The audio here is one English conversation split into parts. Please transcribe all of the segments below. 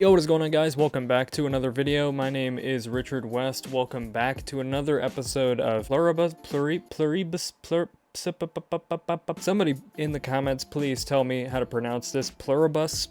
Yo, what is going on, guys? Welcome back to another video. My name is Richard West. Welcome back to another episode of Pluribus. Somebody in the comments, please tell me how to pronounce this. Pluribus.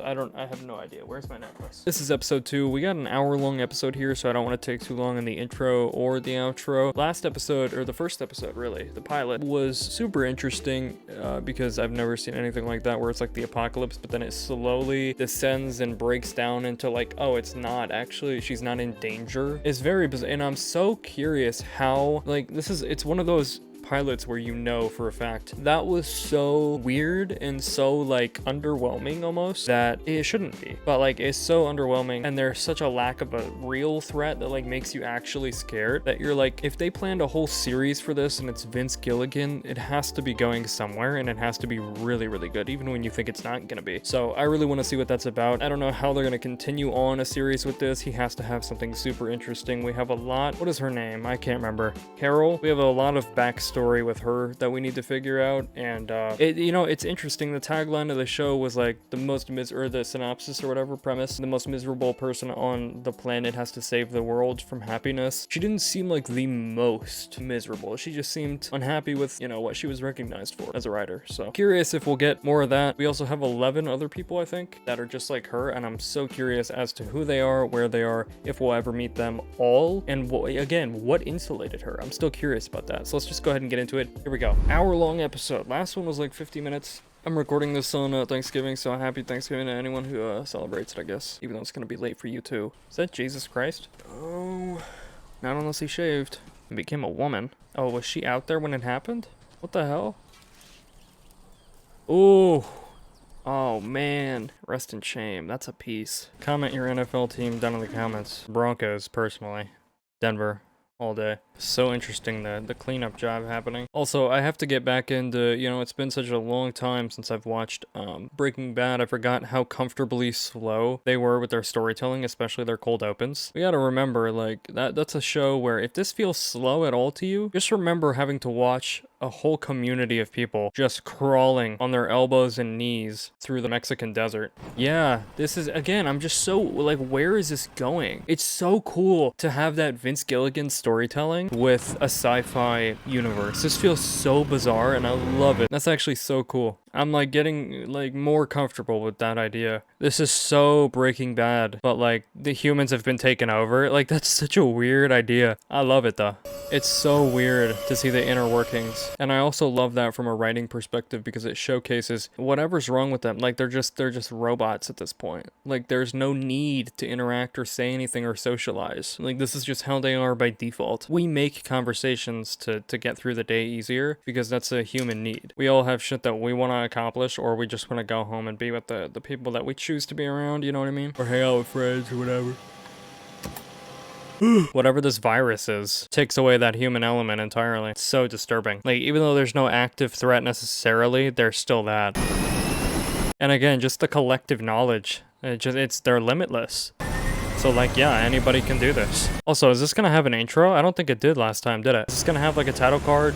I have no idea. Where's my necklace? This is episode 2. We got an hour-long episode here, so I don't want to take too long in the intro or the outro. Last episode, or the first episode, really, the pilot, was super interesting because I've never seen anything like that where it's like the apocalypse, but then it slowly descends and breaks down into like, oh, it's not actually, she's not in danger. It's very bizarre, and I'm so curious how, like, it's one of those pilots where you know for a fact that was so weird and so like underwhelming almost that it shouldn't be, but like it's so underwhelming, and there's such a lack of a real threat that like makes you actually scared that you're like, if they planned a whole series for this and it's Vince Gilligan, it has to be going somewhere, and it has to be really, really good, even when you think it's not gonna be. So I really want to see what that's about. I don't know how they're gonna continue on a series with this. He has to have something super interesting. We have a lot. What is her name? I can't remember. Carol. We have a lot of backstory with her that we need to figure out, and it's interesting. The tagline of the show was like the synopsis or whatever premise, the most miserable person on the planet has to save the world from happiness. She didn't seem like the most miserable. She just seemed unhappy with, what she was recognized for as a writer. So curious if we'll get more of that. We also have 11 other people, I think, that are just like her, and I'm so curious as to who they are, where they are, if we'll ever meet them all, and what insulated her. I'm still curious about that. So let's just go ahead and get into it. Here we go. Hour-long episode. Last one was like 50 minutes. I'm recording this on Thanksgiving, so happy Thanksgiving to anyone who celebrates it, I guess. Even though it's gonna be late for you too. Is that Jesus Christ? Oh, not unless he shaved and became a woman. Oh, was she out there when it happened? What the hell? Oh. Oh man, rest in shame. That's a piece. Comment your NFL team down in the comments. Broncos, personally. Denver. All day. So interesting, the cleanup job happening. Also, I have to get back into, it's been such a long time since I've watched Breaking Bad. I forgot how comfortably slow they were with their storytelling, especially their cold opens. We gotta remember, like, that's a show where if this feels slow at all to you, just remember having to watch a whole community of people just crawling on their elbows and knees through the Mexican desert. Yeah, this is, again, I'm just so, like, where is this going? It's so cool to have that Vince Gilligan storytelling with a sci-fi universe. This feels so bizarre, and I love it. That's actually so cool. I'm like getting like more comfortable with that idea. This is so Breaking Bad, but like the humans have been taken over. Like, that's such a weird idea. I love it though. It's so weird to see the inner workings. And I also love that from a writing perspective because it showcases whatever's wrong with them. Like, they're just robots at this point. Like, there's no need to interact or say anything or socialize. Like, this is just how they are by default. We make conversations to get through the day easier because that's a human need. We all have shit that we want to accomplish, or we just want to go home and be with the people that we choose to be around, you know what I mean? Or hang out with friends or whatever. Whatever this virus is takes away that human element entirely. It's so disturbing. Like, even though there's no active threat necessarily, there's still that. And again, just the collective knowledge. They're limitless. So like, yeah, anybody can do this. Also, is this gonna have an intro? I don't think it did last time, did it? Is this gonna have like a title card?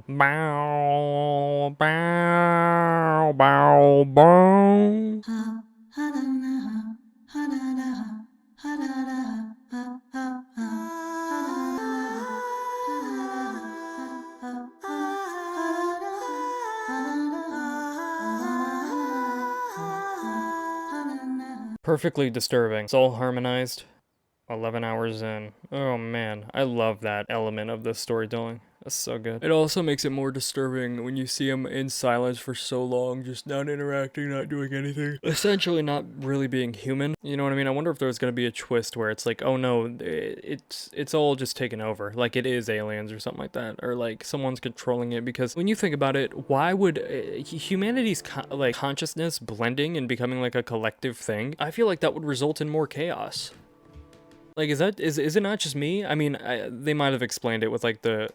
Bow, bow, bow, bow. Perfectly disturbing. It's all harmonized. 11 hours in. Oh man, I love that element of the storytelling. That's so good. It also makes it more disturbing when you see him in silence for so long, just not interacting, not doing anything. Essentially not really being human. You know what I mean? I wonder if there's gonna be a twist where it's like, oh no, it's all just taken over. Like, it is aliens or something like that. Or like someone's controlling it, because when you think about it, why would humanity's consciousness blending and becoming like a collective thing? I feel like that would result in more chaos. Like, is it not just me? I mean, they might have explained it with like the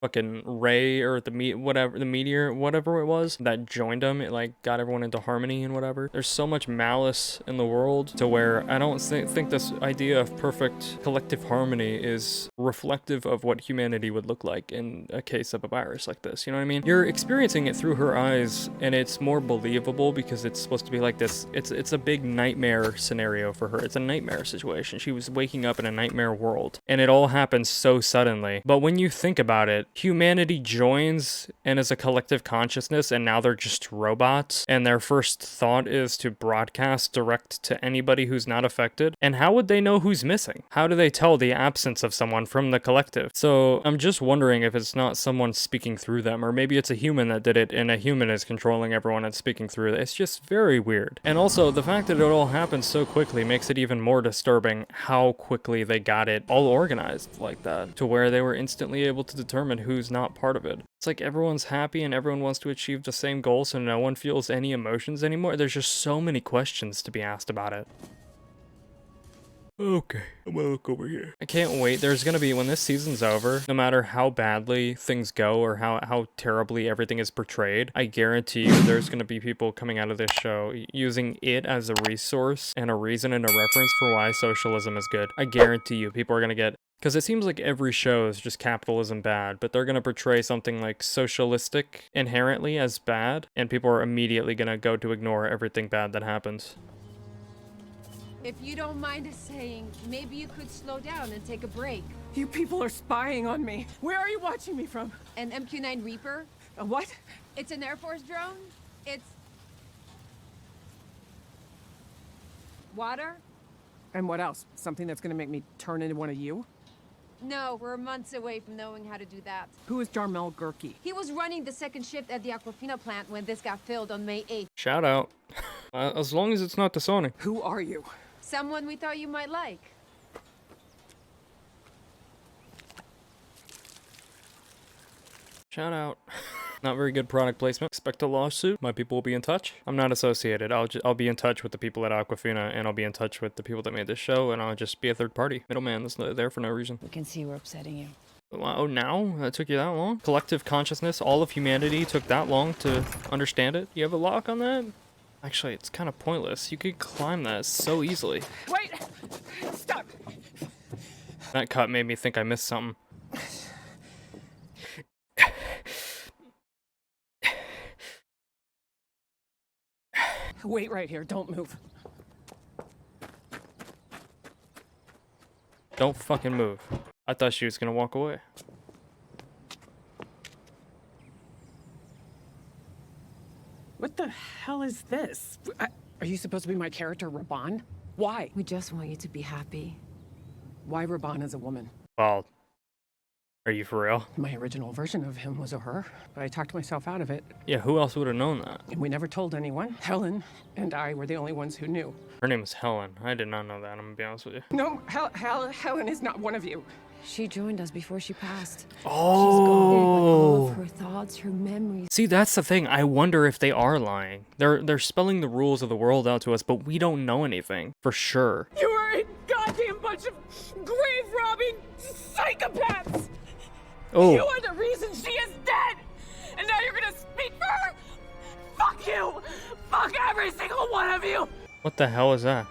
fucking ray or whatever, the meteor, whatever it was that joined them, it like got everyone into harmony and whatever. There's so much malice in the world to where I don't think this idea of perfect collective harmony is reflective of what humanity would look like in a case of a virus like this. You know what I mean? You're experiencing it through her eyes, and it's more believable because it's supposed to be like this. It's a big nightmare scenario for her. It's a nightmare situation. She was waking up in a nightmare world, and it all happens so suddenly. But when you think about it, humanity joins and is a collective consciousness, and now they're just robots, and their first thought is to broadcast direct to anybody who's not affected. And how would they know who's missing? How do they tell the absence of someone from the collective? So I'm just wondering if it's not someone speaking through them, or maybe it's a human that did it and a human is controlling everyone and speaking through it. It's just very weird. And also the fact that it all happened so quickly makes it even more disturbing how quickly they got it all organized like that, to where they were instantly able to determine who's not part of it. It's like everyone's happy and everyone wants to achieve the same goal, so no one feels any emotions anymore. There's just so many questions to be asked about it. Okay, I'm gonna look over here. I can't wait. There's gonna be, when this season's over, no matter how badly things go or how terribly everything is portrayed, I guarantee you there's gonna be people coming out of this show using it as a resource and a reason and a reference for why socialism is good. I guarantee you people are gonna get, because it seems like every show is just capitalism bad, but they're going to portray something like socialistic inherently as bad, and people are immediately going to go to ignore everything bad that happens. If you don't mind us saying, maybe you could slow down and take a break. You people are spying on me. Where are you watching me from? An MQ-9 Reaper? A what? It's an Air Force drone. It's... water? And what else? Something that's gonna make me turn into one of you? No, we're months away from knowing how to do that. Who is Jarmel Gurki? He was running the second shift at the Aquafina plant when this got filled on May 8th. Shout out. As long as it's not the Sony. Who are you? Someone we thought you might like. Shout out. Not very good product placement. Expect a lawsuit. My people will be in touch. I'm not associated. I'll be in touch with the people at Aquafina, and I'll be in touch with the people that made this show, and I'll just be a third party middleman that's there for no reason. We can see we're upsetting you. Oh, now? That took you that long? Collective consciousness, all of humanity took that long to understand it? You have a lock on that? Actually, it's kind of pointless. You could climb that so easily. Wait! Stop! That cut made me think I missed something. Wait right here, don't move. Don't fucking move. I thought she was gonna walk away. What the hell is this? Are you supposed to be my character, Raban? Why? We just want you to be happy. Why Raban as a woman? Well, are you for real? My original version of him was a her, but I talked myself out of it. Yeah, who else would have known that? And we never told anyone. Helen and I were the only ones who knew. Her name is Helen. I did not know that, I'm gonna be honest with you. No, Helen is not one of you. She joined us before she passed. Oh. She's gone, but all of her thoughts, her memories. See, that's the thing. I wonder if they are lying. They're spelling the rules of the world out to us, but we don't know anything for sure. You are a goddamn bunch of grave-robbing psychopaths! Oh. You are the reason she is dead! And now you're gonna speak for her? Fuck you! Fuck every single one of you! What the hell is that?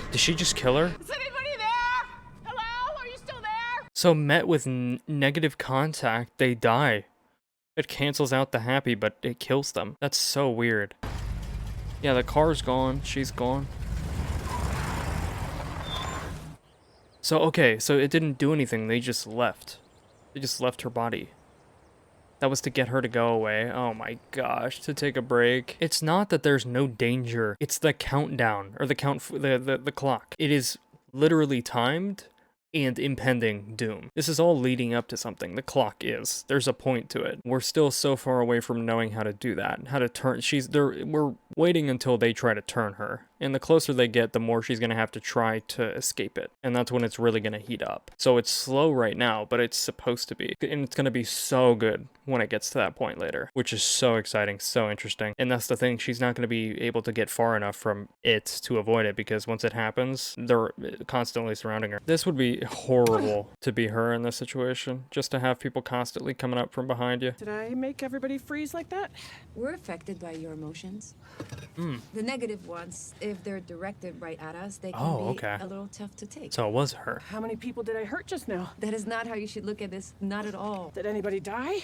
Did she just kill her? Is anybody there? Hello? Are you still there? So met with negative contact, they die. It cancels out the happy, but it kills them. That's so weird. Yeah, the car's gone. She's gone. So, okay, so it didn't do anything. They just left. They just left her body. That was to get her to go away. Oh my gosh, to take a break. It's not that there's no danger. It's the countdown, or the clock. It is literally timed and impending doom. This is all leading up to something. The clock is. There's a point to it. We're still so far away from knowing how to do that. How to turn. We're waiting until they try to turn her. And the closer they get, the more she's going to have to try to escape it. And that's when it's really going to heat up. So it's slow right now, but it's supposed to be. And it's going to be so good when it gets to that point later, which is so exciting, so interesting. And that's the thing, she's not going to be able to get far enough from it to avoid it, because once it happens, they're constantly surrounding her. This would be horrible to be her in this situation, just to have people constantly coming up from behind you. Did I make everybody freeze like that? We're affected by your emotions. The negative ones, if they're directed right at us, they can be okay. a little tough to take. So it was her. How many people did I hurt just now? That is not how you should look at this. Not at all. Did anybody die?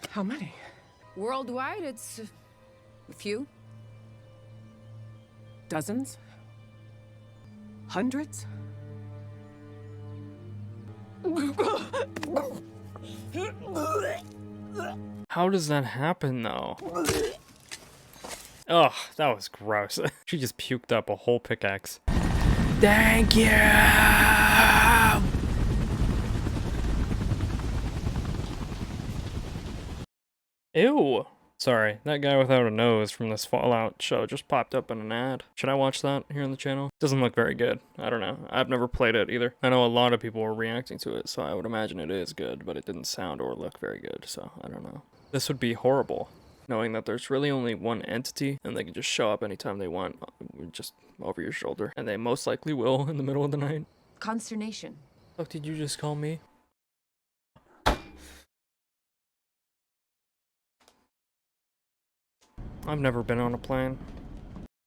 How many? Worldwide, it's a few. Dozens? Hundreds? How does that happen, though? Ugh, that was gross. She just puked up a whole pickaxe. Thank you! Ew. Sorry, that guy without a nose from this Fallout show just popped up in an ad. Should I watch that here on the channel? Doesn't look very good. I don't know. I've never played it either. I know a lot of people were reacting to it, so I would imagine it is good, but it didn't sound or look very good, so I don't know. This would be horrible, knowing that there's really only one entity, and they can just show up anytime they want, just over your shoulder. And they most likely will in the middle of the night. Consternation. What did you just call me? I've never been on a plane.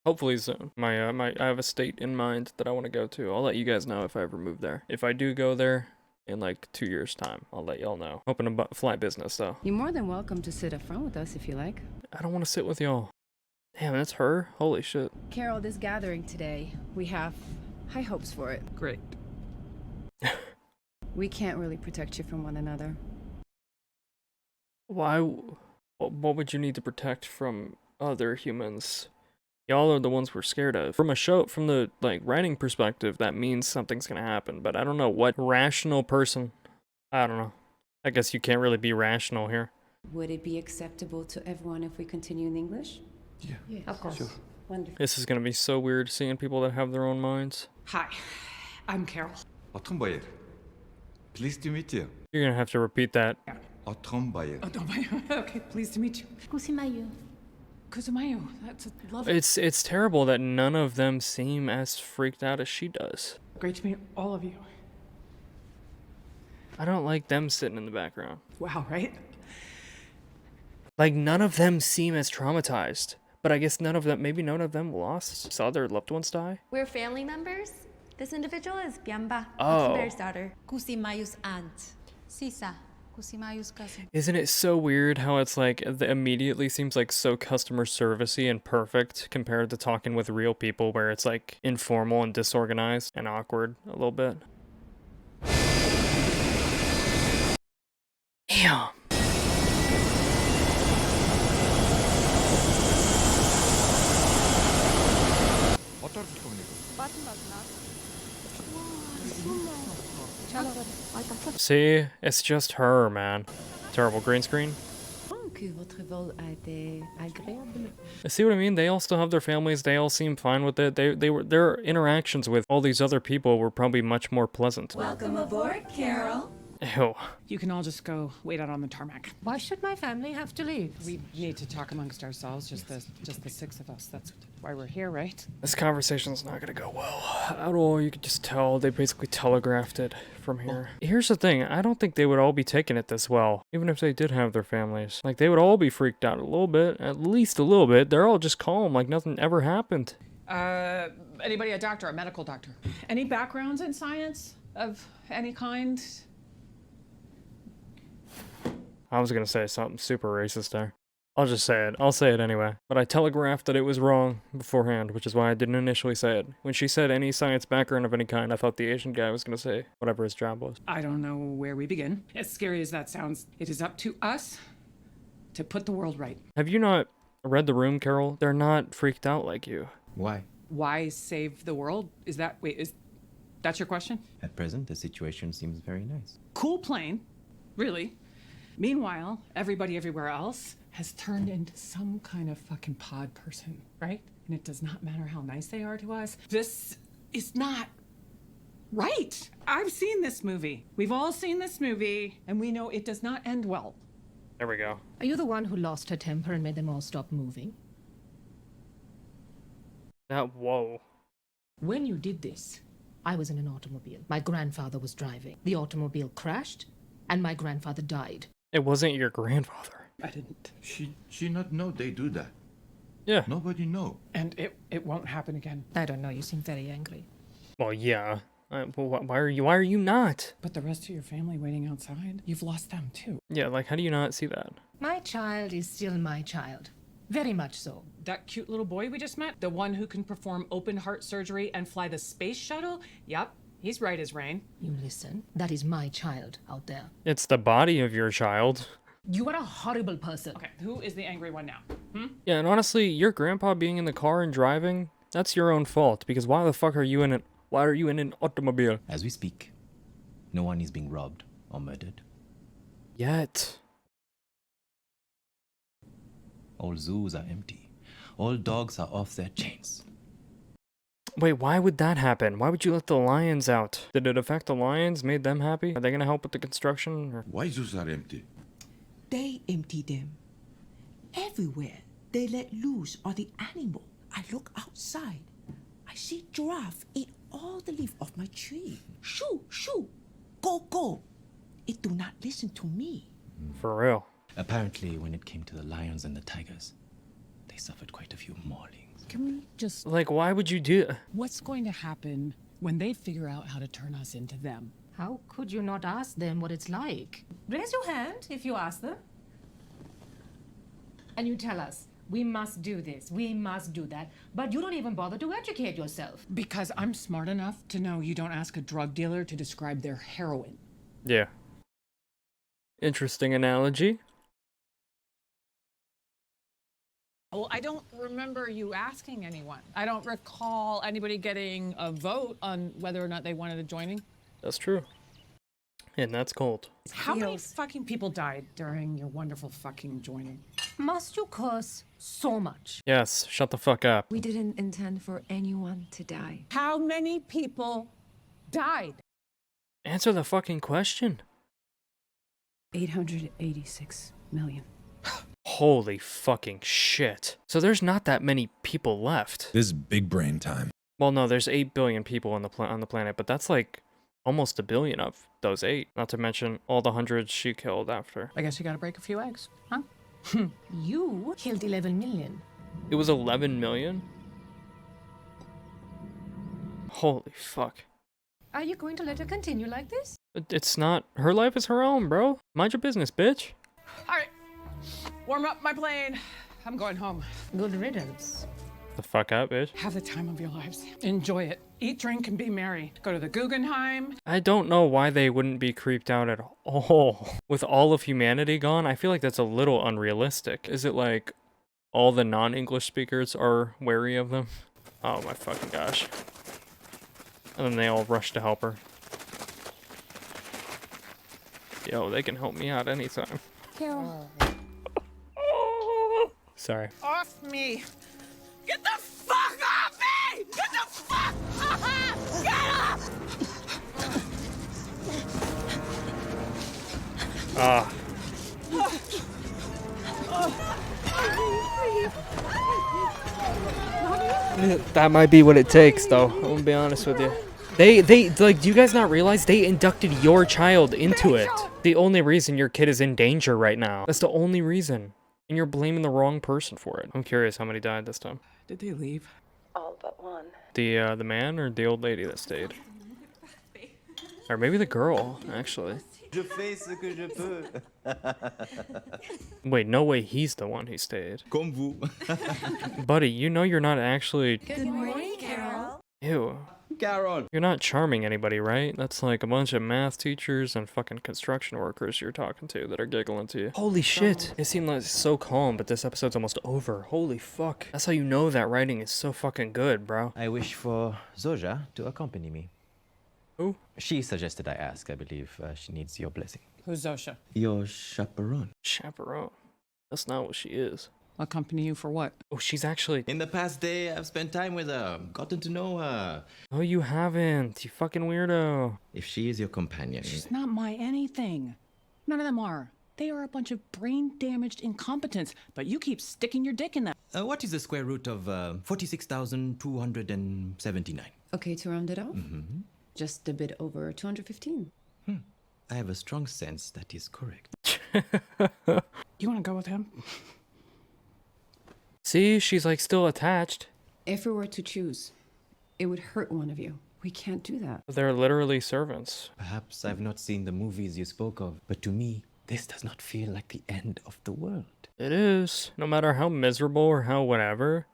Hopefully soon. I have a state in mind that I want to go to. I'll let you guys know if I ever move there. If I do go there in like 2 years time, I'll let y'all know. Open a flight business though. You're more than welcome to sit up front with us if you like. I don't want to sit with y'all. Damn, that's her? Holy shit. Carol, this gathering today, we have high hopes for it. Great. We can't really protect you from one another. Why? What would you need to protect from other humans? Y'all are the ones we're scared of. From the like writing perspective, that means something's gonna happen, but I don't know what rational person. I don't know. I guess you can't really be rational here. Would it be acceptable to everyone if we continue in English? Yeah. Yes, of course. Sure. Wonderful. This is gonna be so weird seeing people that have their own minds. Hi, I'm Carol. Bayer. Pleased to meet you. You're gonna have to repeat that. Bayer. Okay, pleased to meet you. Kusimayu. Kusumayo, that's a lovely. It's terrible that none of them seem as freaked out as she does. Great to meet all of you. I don't like them sitting in the background. Wow, right? Like, none of them seem as traumatized. But I guess maybe none of them saw their loved ones die? We're family members. This individual is Biamba, Oh. Bear's daughter. Kusimayu's aunt. Sisa, Kusimayu's cousin. Isn't it so weird how it's like, immediately seems like so customer servicey and perfect compared to talking with real people where it's like informal and disorganized and awkward a little bit. Damn. See, it's just her, man. Terrible green screen. Que votre vol a été agréable. See what I mean? They all still have their families. They all seem fine with it. Their interactions with all these other people were probably much more pleasant. Welcome aboard, Carol. Ew. You can all just go wait out on the tarmac. Why should my family have to leave? We need to talk amongst ourselves, just the six of us. That's why we're here, right? This conversation's not gonna go well at all. You could just tell they basically telegraphed it from here. Here's the thing, I don't think they would all be taking it this well, even if they did have their families. Like, they would all be freaked out a little bit, at least a little bit. They're all just calm, like nothing ever happened. Anybody a doctor, a medical doctor? Any backgrounds in science of any kind? I was gonna say something super racist there. I'll just say it. I'll say it anyway. But I telegraphed that it was wrong beforehand, which is why I didn't initially say it. When she said any science background of any kind, I thought the Asian guy was gonna say whatever his job was. I don't know where we begin. As scary as that sounds, it is up to us to put the world right. Have you not read the room, Carol? They're not freaked out like you. Why? Why save the world? Is that's your question? At present, the situation seems very nice. Cool plane, really. Meanwhile, everybody everywhere else has turned into some kind of fucking pod person, right? And it does not matter how nice they are to us. This is not right. I've seen this movie. We've all seen this movie, and we know it does not end well. There we go. Are you the one who lost her temper and made them all stop moving? Whoa. When you did this, I was in an automobile. My grandfather was driving. The automobile crashed, and my grandfather died. It wasn't your grandfather. I didn't. She not know they do that. Yeah. Nobody know. And it won't happen again. I don't know, you seem very angry. Well, yeah. Well, why are you not? But the rest of your family waiting outside, you've lost them too. Yeah, like, how do you not see that? My child is still my child. Very much so. That cute little boy we just met, the one who can perform open heart surgery and fly the space shuttle, yep, he's right as rain. You listen, that is my child out there. It's the body of your child. You are a horrible person. Okay, who is the angry one now? Yeah, and honestly, your grandpa being in the car and driving, that's your own fault, because why the fuck are you in an automobile? As we speak, no one is being robbed or murdered. Yet. All zoos are empty. All dogs are off their chains. Wait, why would that happen? Why would you let the lions out? Did it affect the lions? Made them happy? Are they gonna help with the construction? Or... Why zoos are empty? They empty them. Everywhere they let loose are the animal. I look outside. I see giraffe eat all the leaf off my tree. Shoo, shoo. Go, go. It do not listen to me. For real. Apparently, when it came to the lions and the tigers, they suffered quite a few maulings. Can we just... Like, why would you do... What's going to happen when they figure out how to turn us into them? How could you not ask them what it's like? Raise your hand if you ask them. And you tell us, we must do this, we must do that, but you don't even bother to educate yourself. Because I'm smart enough to know you don't ask a drug dealer to describe their heroin. Yeah. Interesting analogy. Well, I don't remember you asking anyone. I don't recall anybody getting a vote on whether or not they wanted to join. That's true. And that's cold. How many fucking people died during your wonderful fucking joining? Must you curse so much? Yes, shut the fuck up. We didn't intend for anyone to die. How many people died? Answer the fucking question. 886 million. Holy fucking shit. So there's not that many people left. This is big brain time. Well, no, there's 8 billion people on the planet, but that's like almost a billion of those 8. Not to mention all the hundreds she killed after. I guess you gotta break a few eggs, huh? You killed 11 million. It was 11 million? Holy fuck. Are you going to let her continue like this? It's not. Her life is her own, bro. Mind your business, bitch. All right, warm up my plane. I'm going home. Good riddance. The fuck up, bitch. Have the time of your lives. Enjoy it. Eat, drink, and be merry. Go to the Guggenheim. I don't know why they wouldn't be creeped out at all. With all of humanity gone, I feel like that's a little unrealistic. Is it like all the non-English speakers are wary of them? Oh my fucking gosh. And then they all rush to help her. Yo, they can help me out anytime. Carol. Sorry. Off me. Get the fuck off me! Get the fuck off! Get off! Ah. That might be what it takes, though. I'm gonna be honest with you. They like, do you guys not realize they inducted your child into it? The only reason your kid is in danger right now. That's the only reason. And you're blaming the wrong person for it. I'm curious how many died this time. Did they leave? All but one. The man or the old lady that stayed? Or maybe the girl, actually. Je fais ce que je peux. Wait, no way he's the one who stayed. Comme vous. Buddy, you know you're not actually... Good morning, Carol. Ew. Carol. You're not charming anybody, right? That's like a bunch of math teachers and fucking construction workers you're talking to that are giggling to you. Holy shit. It seemed like so calm, but this episode's almost over. Holy fuck. That's how you know that writing is so fucking good, bro. I wish for Zoja to accompany me. Who? She suggested I ask. I believe she needs your blessing. Who's Zosha? Your chaperone. Chaperone. That's not what she is. Accompany you for what? Oh, she's actually. In the past day, I've spent time with her, gotten to know her. Oh, you haven't. You fucking weirdo. If she is your companion. She's not my anything. None of them are. They are a bunch of brain-damaged incompetents, but you keep sticking your dick in that. What is the square root of 46,279? Okay, to round it off, just a bit over 215. I have a strong sense that is correct. You want to go with him? See, she's like still attached. If we were to choose, it would hurt one of you. We can't do that. They're literally servants. Perhaps I've not seen the movies you spoke of, but to me, this does not feel like the end of the world. It is. No matter how miserable or how whatever,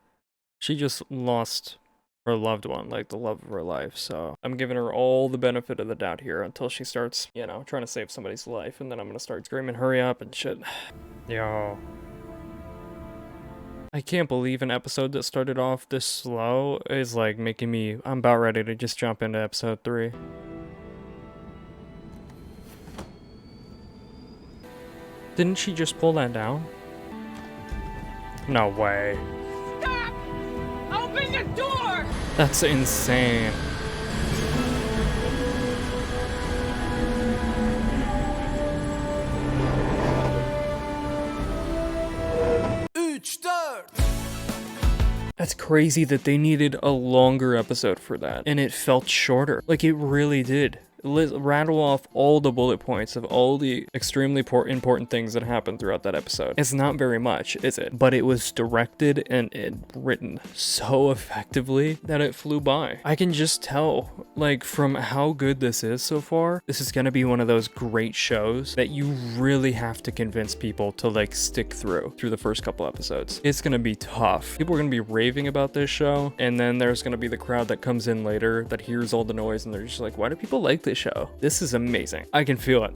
she just lost her loved one, like the love of her life. So I'm giving her all the benefit of the doubt here until she starts, you know, trying to save somebody's life. And then I'm going to start screaming, hurry up and shit. Yo. I can't believe an episode that started off this slow is like making me, I'm about ready to just jump into episode 3. Didn't she just pull that down? No way. Stop! Open the door! That's insane. That's crazy that they needed a longer episode for that, and it felt shorter. Like, it really did. Rattle off all the bullet points of all the extremely important things that happened throughout that episode. It's not very much, is it? But it was directed and written so effectively that it flew by. I can just tell, like, from how good this is so far, this is gonna be one of those great shows that you really have to convince people to, like, stick through the first couple episodes. It's gonna be tough. People are gonna be raving about this show, and then there's gonna be the crowd that comes in later that hears all the noise and they're just like, why do people like this show? This is amazing. I can feel it.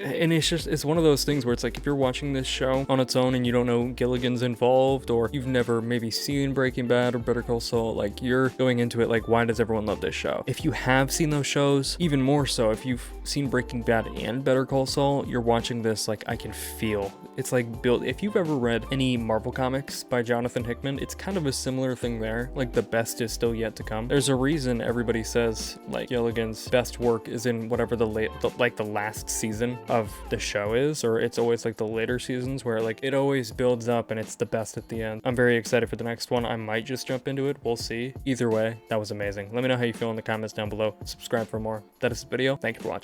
And it's one of those things where it's like, if you're watching this show on its own and you don't know Gilligan's involved, or you've never maybe seen Breaking Bad or Better Call Saul, like, you're going into it like, why does everyone love this show? If you have seen those shows, even more so, if you've seen Breaking Bad and Better Call Saul, you're watching this like, I can feel. It's like built. If you've ever read any Marvel comics by Jonathan Hickman, it's kind of a similar thing there. Like, the best is still yet to come. There's a reason everybody says like Gilligan's best work is in whatever the last season of the show is, or it's always like the later seasons where like it always builds up and it's the best at the end. I'm very excited for the next one. I might just jump into it. We'll see. Either way, that was amazing. Let me know how you feel in the comments down below. Subscribe for more. That is the video. Thank you for watching.